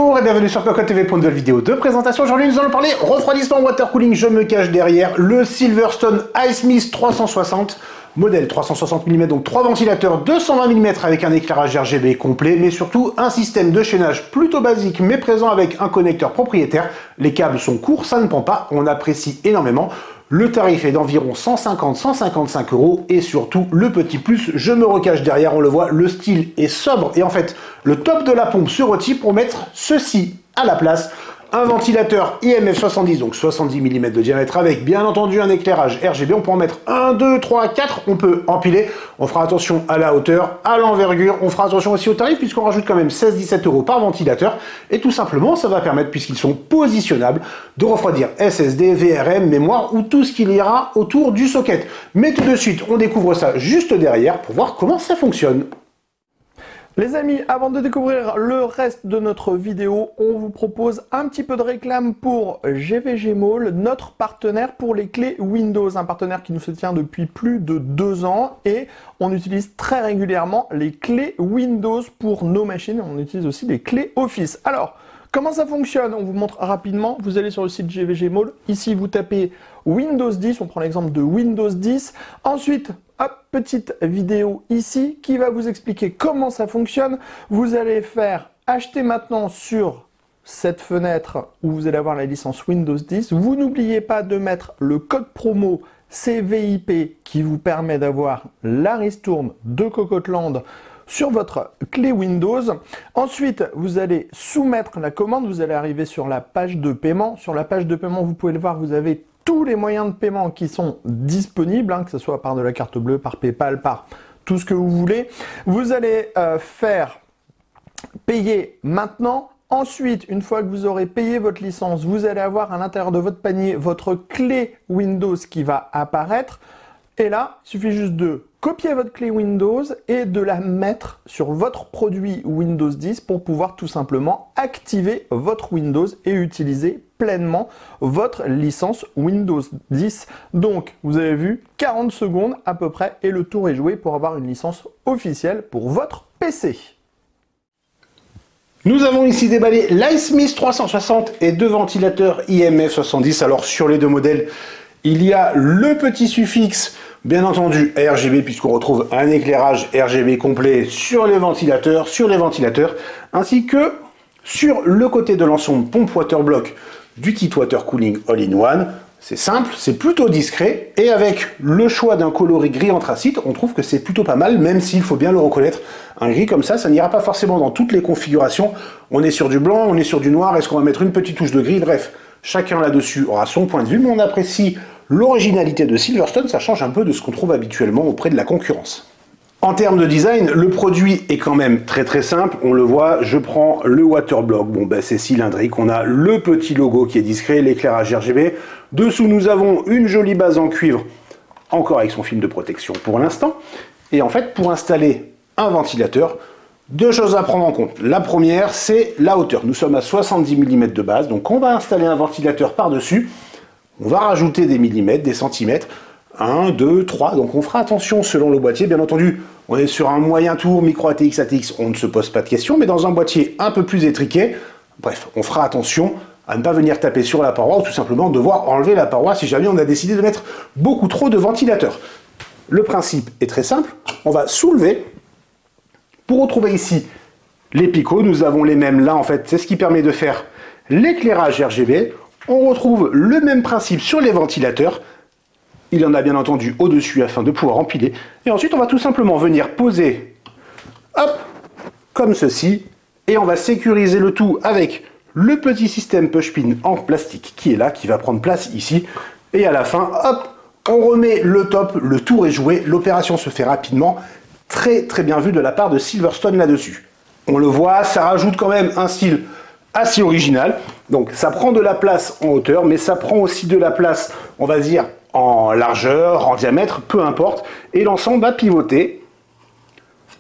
Bonjour et bienvenue sur Cocotte TV pour une nouvelle vidéo de présentation. Aujourd'hui nous allons parler refroidissement water cooling. Je me cache derrière le Silverstone iSmith 360, modèle 360 mm, donc 3 ventilateurs 220 mm avec un éclairage RGB complet, mais surtout un système de chaînage plutôt basique mais présent avec un connecteur propriétaire. Les câbles sont courts, ça ne prend pas, on apprécie énormément. Le tarif est d'environ 150-155 € et surtout le petit plus, je me recache derrière, on le voit, le style est sobre et en fait le top de la pompe se retire pour mettre ceci à la place. Un ventilateur IMF 70, donc 70 mm de diamètre avec bien entendu un éclairage RGB. On peut en mettre 1, 2, 3, 4, on peut empiler. On fera attention à la hauteur, à l'envergure, on fera attention aussi au tarif puisqu'on rajoute quand même 16-17 € par ventilateur. Et tout simplement, ça va permettre, puisqu'ils sont positionnables, de refroidir SSD, VRM, mémoire ou tout ce qu'il y aura autour du socket. Mais tout de suite, on découvre ça juste derrière pour voir comment ça fonctionne. Les amis, avant de découvrir le reste de notre vidéo, on vous propose un petit peu de réclame pour GVG Mall, notre partenaire pour les clés Windows, un partenaire qui nous soutient depuis plus de 2 ans et on utilise très régulièrement les clés Windows pour nos machines, on utilise aussi les clés Office. Alors, comment ça fonctionne? On vous montre rapidement, vous allez sur le site GVG Mall, ici vous tapez Windows 10, on prend l'exemple de Windows 10, ensuite, hop, petite vidéo ici qui va vous expliquer comment ça fonctionne. Vous allez faire acheter maintenant sur cette fenêtre où vous allez avoir la licence Windows 10. Vous n'oubliez pas de mettre le code promo CVIP qui vous permet d'avoir la ristourne de Cocotland sur votre clé Windows. Ensuite, vous allez soumettre la commande. Vous allez arriver sur la page de paiement. Sur la page de paiement, vous pouvez le voir, vous avez tous les moyens de paiement qui sont disponibles, que ce soit par de la carte bleue, par PayPal, par tout ce que vous voulez. Vous allez faire payer maintenant. Ensuite, une fois que vous aurez payé votre licence, vous allez avoir à l'intérieur de votre panier votre clé Windows qui va apparaître. Et là, il suffit juste de copier votre clé Windows et de la mettre sur votre produit Windows 10 pour pouvoir tout simplement activer votre Windows et utiliser pleinement votre licence Windows 10. Donc, vous avez vu, 40 secondes à peu près et le tour est joué pour avoir une licence officielle pour votre PC. Nous avons ici déballé l'iSmith 360 et 2 ventilateurs IMF 70. Alors, sur les deux modèles, il y a le petit suffixe, bien entendu, RGB, puisqu'on retrouve un éclairage RGB complet sur les ventilateurs, ainsi que sur le côté de l'ensemble pompe water block du kit water cooling all-in-one. C'est simple, c'est plutôt discret, et avec le choix d'un coloris gris anthracite, on trouve que c'est plutôt pas mal, même s'il faut bien le reconnaître, un gris comme ça n'ira pas forcément dans toutes les configurations. On est sur du blanc, on est sur du noir, est-ce qu'on va mettre une petite touche de gris? Bref, chacun là-dessus aura son point de vue, mais on apprécie l'originalité de Silverstone, ça change un peu de ce qu'on trouve habituellement auprès de la concurrence. En termes de design, le produit est quand même très simple, on le voit, je prends le waterblock, bon ben c'est cylindrique, on a le petit logo qui est discret, l'éclairage RGB, dessous nous avons une jolie base en cuivre, encore avec son film de protection pour l'instant, et en fait pour installer un ventilateur, deux choses à prendre en compte. La première, c'est la hauteur, nous sommes à 70 mm de base, donc on va installer un ventilateur par-dessus, on va rajouter des millimètres, des centimètres, 1, 2, 3, donc on fera attention selon le boîtier. Bien entendu, on est sur un moyen tour, micro ATX, ATX, on ne se pose pas de questions, mais dans un boîtier un peu plus étriqué, bref, on fera attention à ne pas venir taper sur la paroi ou tout simplement devoir enlever la paroi si jamais on a décidé de mettre beaucoup trop de ventilateurs. Le principe est très simple, on va soulever. Pour retrouver ici les picots, nous avons les mêmes là en fait, c'est ce qui permet de faire l'éclairage RGB. On retrouve le même principe sur les ventilateurs. Il y en a bien entendu au-dessus afin de pouvoir empiler. Et ensuite, on va tout simplement venir poser, hop, comme ceci. Et on va sécuriser le tout avec le petit système push-pin en plastique qui est là, qui va prendre place ici. Et à la fin, hop, on remet le top, le tour est joué. L'opération se fait rapidement. Très bien vu de la part de Silverstone là-dessus. On le voit, ça rajoute quand même un style assez original. Donc ça prend de la place en hauteur, mais ça prend aussi de la place, on va dire, en largeur, en diamètre, peu importe. Et l'ensemble va pivoter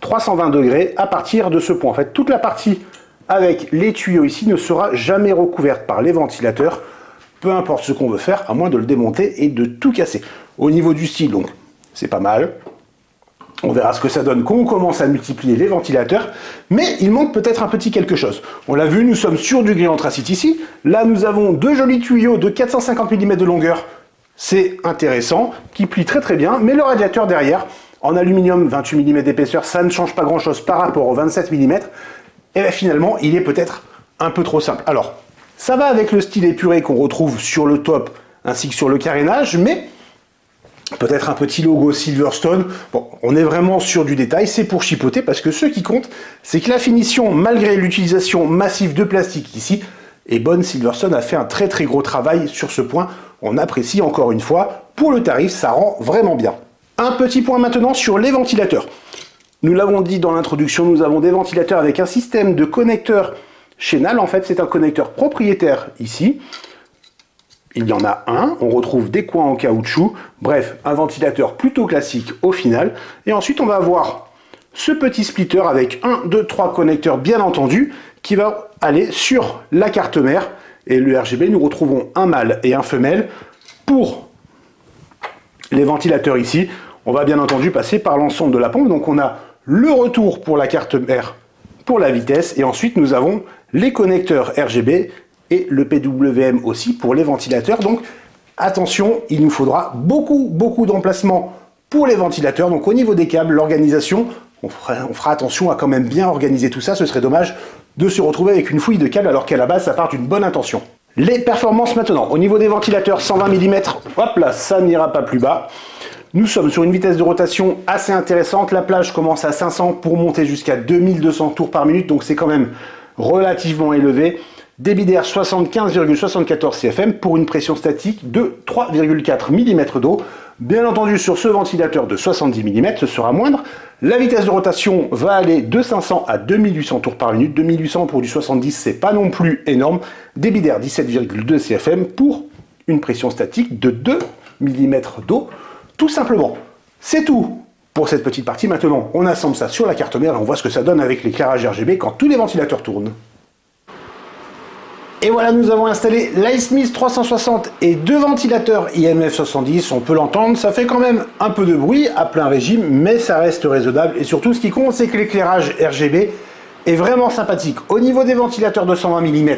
320 degrés à partir de ce point. En fait, toute la partie avec les tuyaux ici ne sera jamais recouverte par les ventilateurs, peu importe ce qu'on veut faire, à moins de le démonter et de tout casser. Au niveau du style, donc, c'est pas mal. On verra ce que ça donne quand on commence à multiplier les ventilateurs, mais il manque peut-être un petit quelque chose. On l'a vu, nous sommes sur du gris anthracite ici. Là, nous avons deux jolis tuyaux de 450 mm de longueur. C'est intéressant, qui plient très très bien, mais le radiateur derrière, en aluminium 28 mm d'épaisseur, ça ne change pas grand-chose par rapport au 27 mm. Et bien, finalement, il est peut-être un peu trop simple. Alors, ça va avec le style épuré qu'on retrouve sur le top ainsi que sur le carénage, mais peut-être un petit logo Silverstone. Bon, on est vraiment sur du détail, c'est pour chipoter, parce que ce qui compte, c'est que la finition, malgré l'utilisation massive de plastique ici, est bonne. Silverstone a fait un très très gros travail sur ce point. On apprécie encore une fois. Pour le tarif, ça rend vraiment bien. Un petit point maintenant sur les ventilateurs. Nous l'avons dit dans l'introduction, nous avons des ventilateurs avec un système de connecteur Chenal. En fait, c'est un connecteur propriétaire ici. Il y en a un, on retrouve des coins en caoutchouc, bref, un ventilateur plutôt classique au final. Et ensuite, on va avoir ce petit splitter avec 1, 2, 3 connecteurs bien entendu, qui va aller sur la carte mère. Et le RGB, nous retrouvons un mâle et un femelle. Pour les ventilateurs ici, on va bien entendu passer par l'ensemble de la pompe. Donc on a le retour pour la carte mère pour la vitesse, et ensuite nous avons les connecteurs RGB et le PWM aussi pour les ventilateurs. Donc attention, il nous faudra beaucoup d'emplacements pour les ventilateurs. Donc au niveau des câbles, l'organisation, on fera attention à quand même bien organiser tout ça. Ce serait dommage de se retrouver avec une fouille de câbles alors qu'à la base ça part d'une bonne intention. Les performances maintenant. Au niveau des ventilateurs 120 mm, hop là, ça n'ira pas plus bas. Nous sommes sur une vitesse de rotation assez intéressante. La plage commence à 500 pour monter jusqu'à 2200 tours par minute, donc c'est quand même relativement élevé. Débit d'air 75,74 CFM pour une pression statique de 3,4 mm d'eau. Bien entendu, sur ce ventilateur de 70 mm, ce sera moindre. La vitesse de rotation va aller de 500 à 2800 tours par minute. 2800 pour du 70, c'est pas non plus énorme. Débit d'air 17,2 CFM pour une pression statique de 2 mm d'eau. Tout simplement. C'est tout pour cette petite partie. Maintenant, on assemble ça sur la carte mère et on voit ce que ça donne avec l'éclairage RGB quand tous les ventilateurs tournent. Et voilà, nous avons installé l'iSmith 360 et deux ventilateurs IMF 70. On peut l'entendre, ça fait quand même un peu de bruit à plein régime, mais ça reste raisonnable. Et surtout, ce qui compte, c'est que l'éclairage RGB est vraiment sympathique. Au niveau des ventilateurs de 120 mm,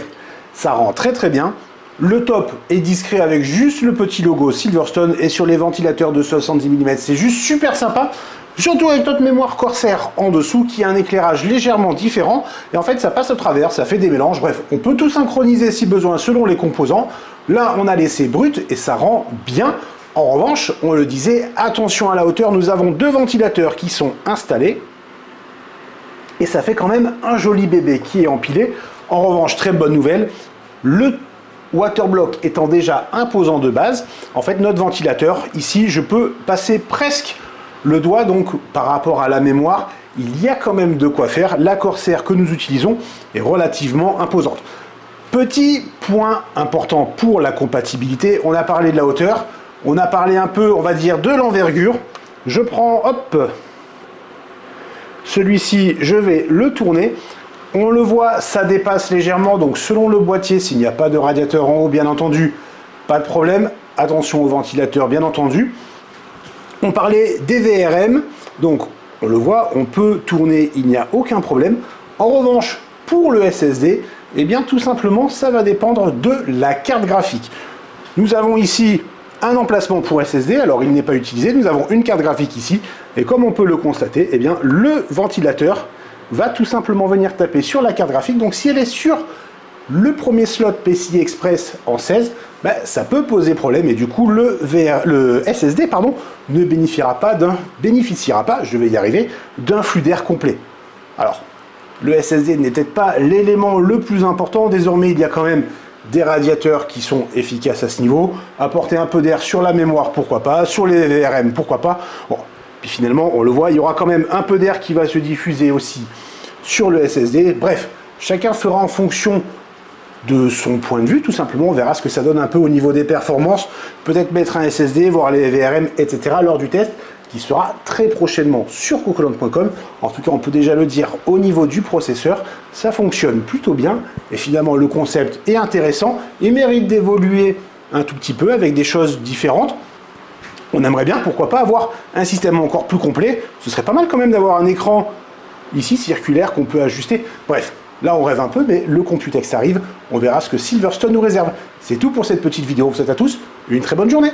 ça rend très très bien. Le top est discret avec juste le petit logo Silverstone, et sur les ventilateurs de 70 mm, c'est juste super sympa. Surtout avec notre mémoire Corsair en dessous qui a un éclairage légèrement différent. Et en fait, ça passe au travers, ça fait des mélanges. Bref, on peut tout synchroniser si besoin selon les composants. Là, on a laissé brut et ça rend bien. En revanche, on le disait, attention à la hauteur. Nous avons deux ventilateurs qui sont installés. Et ça fait quand même un joli bébé qui est empilé. En revanche, très bonne nouvelle, le waterblock étant déjà imposant de base, en fait, notre ventilateur, ici, je peux passer presque le doigt, donc par rapport à la mémoire, il y a quand même de quoi faire. La Corsair que nous utilisons est relativement imposante. Petit point important pour la compatibilité, on a parlé de la hauteur, on a parlé un peu, on va dire, de l'envergure. Je prends, hop, celui-ci, je vais le tourner. On le voit, ça dépasse légèrement, donc selon le boîtier, s'il n'y a pas de radiateur en haut, bien entendu, pas de problème. Attention au ventilateur, bien entendu. On parlait des VRM, donc on le voit, on peut tourner, il n'y a aucun problème. En revanche, pour le SSD, eh bien tout simplement, ça va dépendre de la carte graphique. Nous avons ici un emplacement pour SSD, alors il n'est pas utilisé, nous avons une carte graphique ici, et comme on peut le constater, eh bien le ventilateur va tout simplement venir taper sur la carte graphique. Donc si elle est sur le premier slot PCI Express en 16, ben, ça peut poser problème, et du coup le SSD ne bénéficiera pas, je vais y arriver, d'un flux d'air complet. Alors, le SSD n'est peut-être pas l'élément le plus important. Désormais, il y a quand même des radiateurs qui sont efficaces à ce niveau. Apporter un peu d'air sur la mémoire, pourquoi pas, sur les VRM, pourquoi pas. Bon, puis finalement, on le voit, il y aura quand même un peu d'air qui va se diffuser aussi sur le SSD. Bref, chacun fera en fonction de son point de vue, tout simplement. On verra ce que ça donne un peu au niveau des performances. Peut-être mettre un SSD, voir les VRM, etc. lors du test, qui sera très prochainement sur cocoland.com. En tout cas, on peut déjà le dire, au niveau du processeur, ça fonctionne plutôt bien. Et finalement, le concept est intéressant et mérite d'évoluer un tout petit peu avec des choses différentes. On aimerait bien, pourquoi pas, avoir un système encore plus complet. Ce serait pas mal quand même d'avoir un écran ici circulaire qu'on peut ajuster. Bref, là on rêve un peu, mais le Computex arrive. On verra ce que Silverstone nous réserve. C'est tout pour cette petite vidéo. Je vous souhaite à tous une très bonne journée.